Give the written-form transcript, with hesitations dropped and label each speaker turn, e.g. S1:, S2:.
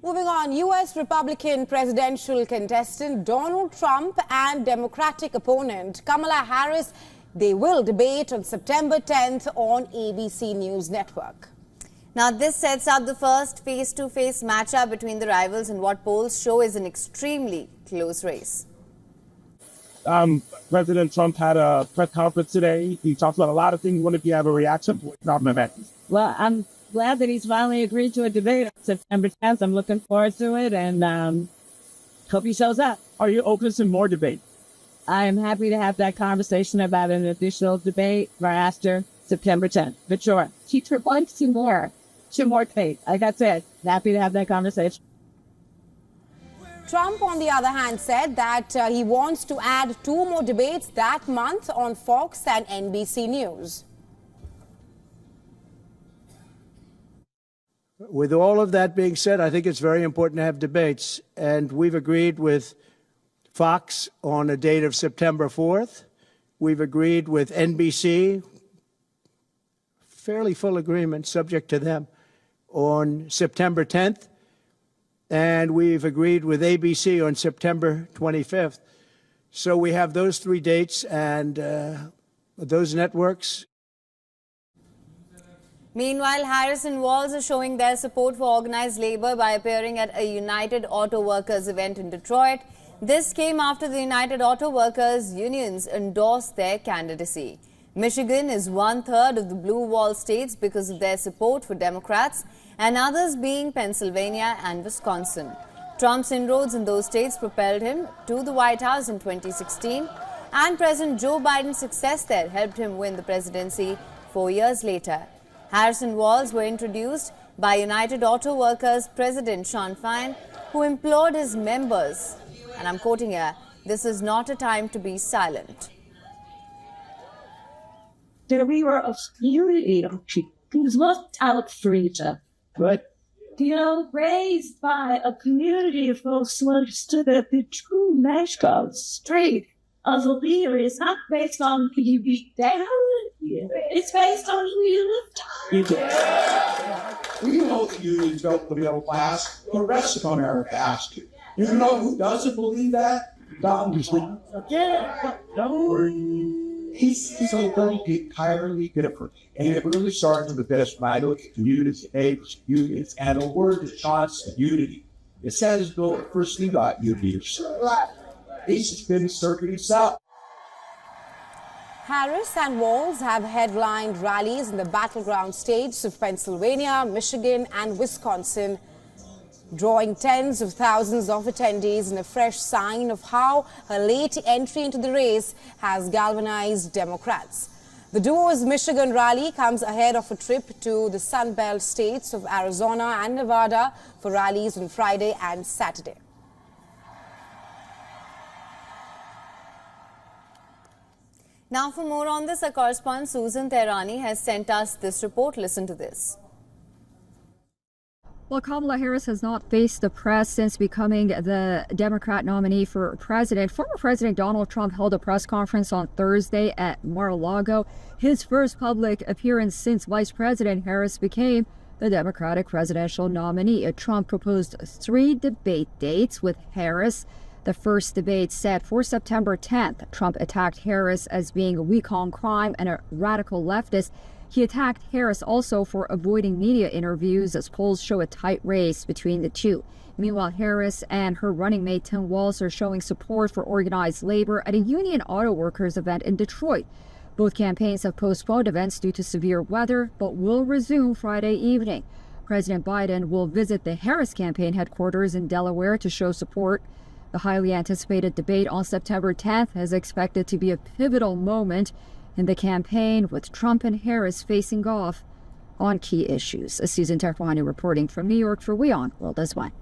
S1: Moving on, U.S. Republican presidential contestant Donald Trump and Democratic opponent Kamala Harris, they will debate on September 10th on ABC News Network.
S2: Now, this sets up the first face-to-face matchup between the rivals in what polls show is an extremely close race.
S3: President Trump had a press conference today. He talked about a lot of things. What if you have a reaction?
S4: Well, I'm glad that he's finally agreed to a debate on September 10th. I'm looking forward to it and hope he shows up.
S3: Are you open to more debate?
S4: I am happy to have that conversation about an additional debate right after September 10th. But sure, teacher wants two more debate. Like I said, happy to have that conversation.
S1: Trump, on the other hand, said that he wants to add 2 more debates that month on Fox and NBC News.
S5: With all of that being said, I think it's very important to have debates. And we've agreed with Fox on a date of September 4th. We've agreed with NBC, fairly full agreement, subject to them, on September 10th. And we've agreed with ABC on September 25th. So we have those 3 dates and those networks.
S2: Meanwhile, Harris and Walz are showing their support for organized labor by appearing at a United Auto Workers event in Detroit. This came after the United Auto Workers unions endorsed their candidacy. Michigan is 1/3 of the blue wall states because of their support for Democrats, and others being Pennsylvania and Wisconsin. Trump's inroads in those states propelled him to the White House in 2016, and President Joe Biden's success there helped him win the presidency 4 years later. Harris and Walz were introduced by United Auto Workers President Sean Fine, who implored his members, and I'm quoting here, "This is not a time to be silent."
S4: We were a community of people who looked out for each other.
S3: Right.
S4: Raised by a community of folks who understood that the true national strength of a leader is not based on who you beat down, it's based on who you lift up.
S6: We know the unions built the middle class. The rest of America has to. You know who doesn't believe that? Donald Trump.
S4: Yeah,
S6: Don't worry. He's something entirely different. And it really starts with this when I look at communities, neighbors, unions, and the word that Sean's unity. It says, "Bill, first we got unions." He's just been circuiting south.
S1: Harris and Walz have headlined rallies in the battleground states of Pennsylvania, Michigan, and Wisconsin, drawing tens of thousands of attendees in a fresh sign of how her late entry into the race has galvanized Democrats. The duo's Michigan rally comes ahead of a trip to the Sun Belt states of Arizona and Nevada for rallies on Friday and Saturday.
S2: Now, for more on this, our correspondent Susan Tehrani has sent us this report. Listen to this.
S7: Well, Kamala Harris has not faced the press since becoming the Democrat nominee for president. Former President Donald Trump held a press conference on Thursday at Mar-a-Lago, his first public appearance since Vice President Harris became the Democratic presidential nominee. Trump proposed 3 debate dates with Harris. The first debate set for September 10th. Trump attacked Harris as being weak on crime and a radical leftist. He attacked Harris also for avoiding media interviews, as polls show a tight race between the two. Meanwhile, Harris and her running mate Tim Walz are showing support for organized labor at a union auto workers event in Detroit. Both campaigns have postponed events due to severe weather, but will resume Friday evening. President Biden will visit the Harris campaign headquarters in Delaware to show support. The highly anticipated debate on September 10th is expected to be a pivotal moment in the campaign, with Trump and Harris facing off on key issues. Susan Tehrani reporting from New York for WION World as One.